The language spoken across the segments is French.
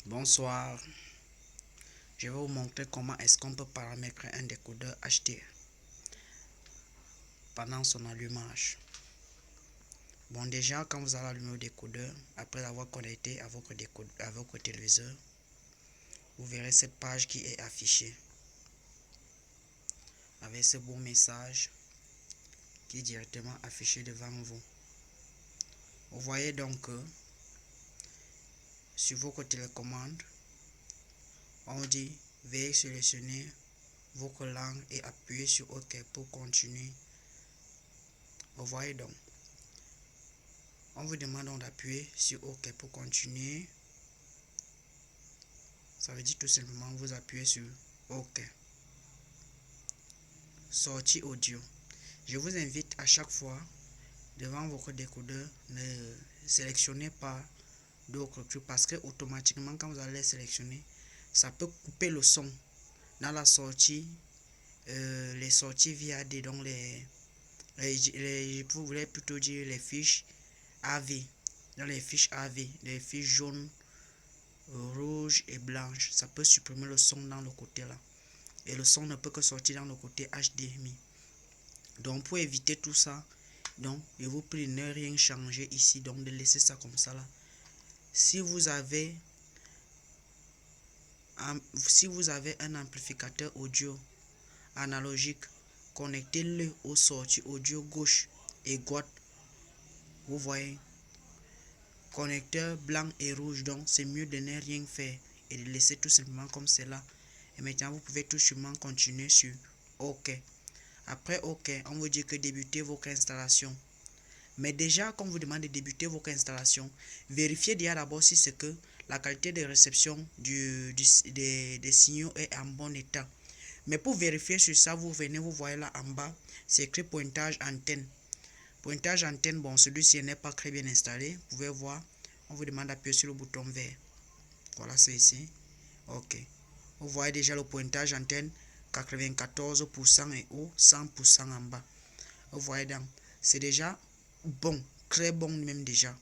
Bonsoir, je vais vous montrer comment est-ce qu'on peut paramétrer un décodeur HD pendant son allumage. Bon, déjà quand vous allez allumer le décodeur, après avoir connecté à votre téléviseur, vous verrez cette page qui est affichée avec ce beau message qui est directement affiché devant vous. Vous voyez donc que sur votre télécommande, on dit veuillez sélectionner votre langue et appuyer sur OK pour continuer. Vous voyez donc, on vous demande donc d'appuyer sur OK pour continuer. Ça veut dire tout simplement vous appuyez sur OK. Sortie audio. Je vous invite à chaque fois devant votre décodeur, ne sélectionnez pas d'autres trucs parce que automatiquement quand vous allez sélectionner, ça peut couper le son dans la sortie, les sorties VAD, donc vous voulez plutôt dire les fiches AV. Dans les fiches AV, les fiches jaunes, rouges et blanches, ça peut supprimer le son dans le côté là. Et le son ne peut que sortir dans le côté HDMI. Donc pour éviter tout ça, donc je vous prie de ne rien changer ici, donc de laisser ça comme ça là. Si vous avez un amplificateur audio analogique, connectez-le aux sorties audio gauche et droite. Vous voyez, connecteur blanc et rouge, donc c'est mieux de ne rien faire et de laisser tout simplement comme cela. Et maintenant vous pouvez tout simplement continuer sur OK. Après OK, on vous dit que débutez votre installation. Mais déjà, quand vous demande de débuter votre installation, vérifiez déjà d'abord si c'est que la qualité de réception des signaux est en bon état. Mais pour vérifier sur ça, vous venez, vous voyez là en bas, c'est écrit pointage antenne. Pointage antenne, bon, celui-ci n'est pas très bien installé. Vous pouvez voir, on vous demande d'appuyer sur le bouton vert. Voilà, c'est ici. OK. Vous voyez déjà le pointage antenne, 94% et haut, 100% en bas. Vous voyez donc, c'est déjà bon, très bon même déjà.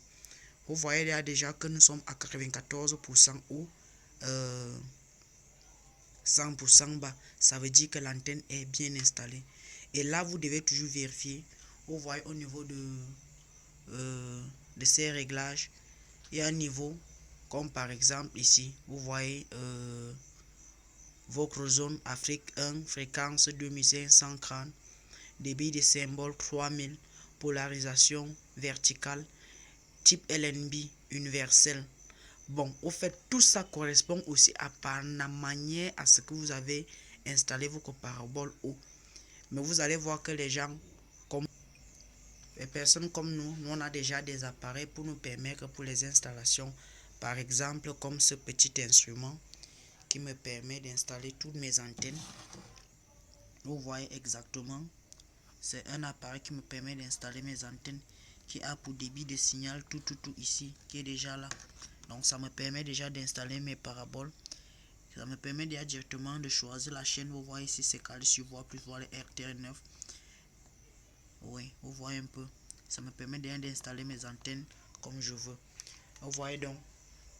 Vous voyez là déjà que nous sommes à 94% haut, 100% bas. Ça veut dire que l'antenne est bien installée. Et là, vous devez toujours vérifier. Vous voyez au niveau de ces réglages, il y a un niveau, comme par exemple ici, vous voyez votre zone Afrique 1, fréquence 2530, débit de symbole 3000, polarisation verticale, type LNB universel. Bon, au fait, tout ça correspond aussi à par la manière à ce que vous avez installé votre parabole haut. Mais vous allez voir que les gens, comme les personnes comme nous on a déjà des appareils pour nous permettre pour les installations. Par exemple, comme ce petit instrument qui me permet d'installer toutes mes antennes. Vous voyez exactement, c'est un appareil qui me permet d'installer mes antennes qui a pour débit de signal tout ici, qui est déjà là. Donc ça me permet déjà d'installer mes paraboles. Ça me permet déjà directement de choisir la chaîne. Vous voyez ici c'est calé sur voix plus voir les RTR9. Oui, vous voyez un peu. Ça me permet déjà d'installer mes antennes comme je veux. Vous voyez donc,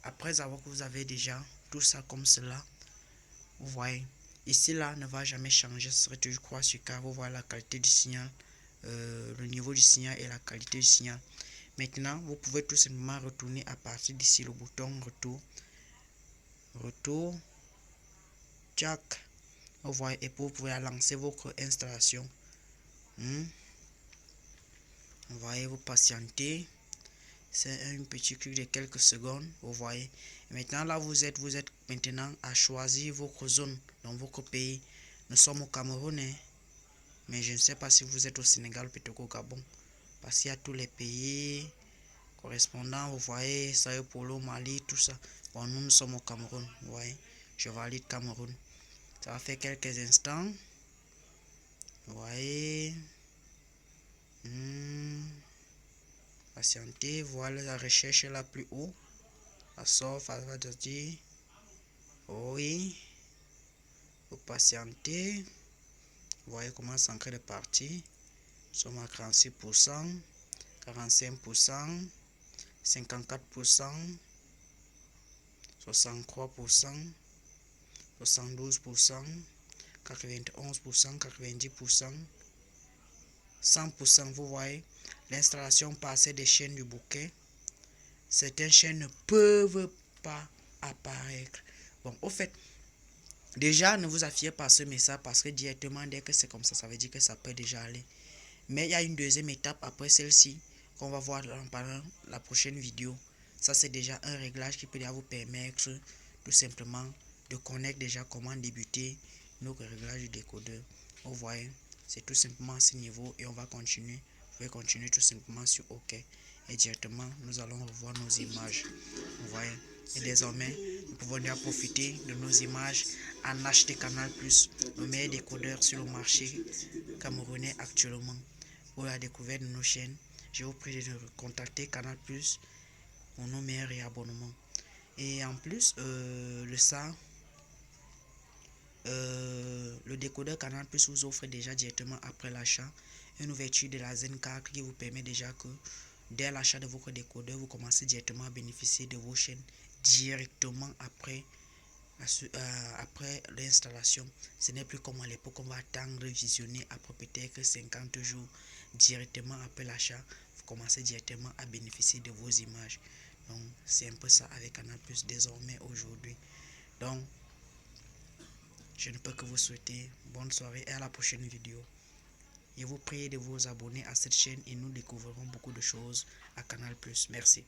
après avoir que vous avez déjà tout ça comme cela, vous voyez, ici là ne va jamais changer, ce serait toujours croix sur car vous voyez la qualité du signal, le niveau du signal et la qualité du signal. Maintenant, vous pouvez tout simplement retourner à partir d'ici le bouton retour, jack. Vous voyez, et vous pouvez lancer votre installation. Vous voyez, vous patientez. C'est un petit clic de quelques secondes. Vous voyez. Et maintenant, là, vous êtes maintenant à choisir votre zone dans votre pays. Nous sommes au Cameroun, hein, mais je ne sais pas si vous êtes au Sénégal ou peut-être au Gabon. Parce qu'il y a tous les pays correspondants. Vous voyez, Sao Paulo, Mali, tout ça. Bon, nous sommes au Cameroun. Vous voyez. Je valide Cameroun. Ça va faire quelques instants. Vous voyez. Patientez. Voilà la recherche là plus haut. Ça sort, ça va dire. Oui. Vous patientez. Vous voyez comment c'est en train de partir. Nous sommes à 46%, 45%, 54%, 63%, 72%, 91%, 90%, 100%. Vous voyez, l'installation passée des chaînes du bouquet. Certaines chaînes ne peuvent pas apparaître. Bon, au fait, déjà, ne vous affiez pas ce message parce que directement, dès que c'est comme ça veut dire que ça peut déjà aller. Mais il y a une deuxième étape après celle-ci qu'on va voir pendant la prochaine vidéo. Ça, c'est déjà un réglage qui peut déjà vous permettre tout simplement de connaître déjà comment débuter nos réglages du décodeur. Vous voyez, c'est tout simplement à ce niveau et on va continuer. Vous pouvez continuer tout simplement sur OK. Et directement, nous allons revoir nos images. Vous voyez. Et désormais, nous pouvons déjà profiter de nos images en HD Canal+, le meilleur décodeur sur le marché camerounais actuellement. Pour la découverte de nos chaînes, je vous prie de contacter Canal+ pour nos meilleurs réabonnements. Et en plus, le décodeur Canal+ vous offre déjà directement après l'achat une ouverture de la Zen card qui vous permet déjà que dès l'achat de votre décodeur, vous commencez directement à bénéficier de vos chaînes directement après l'installation. Ce n'est plus comme à l'époque, on va attendre visionner après peut-être 50 jours. Directement après l'achat, vous commencez directement à bénéficier de vos images. Donc c'est un peu ça avec Canal+ désormais aujourd'hui. Donc je ne peux que vous souhaiter bonne soirée et à la prochaine vidéo. Je vous prie de vous abonner à cette chaîne et nous découvrirons beaucoup de choses à Canal+. Merci.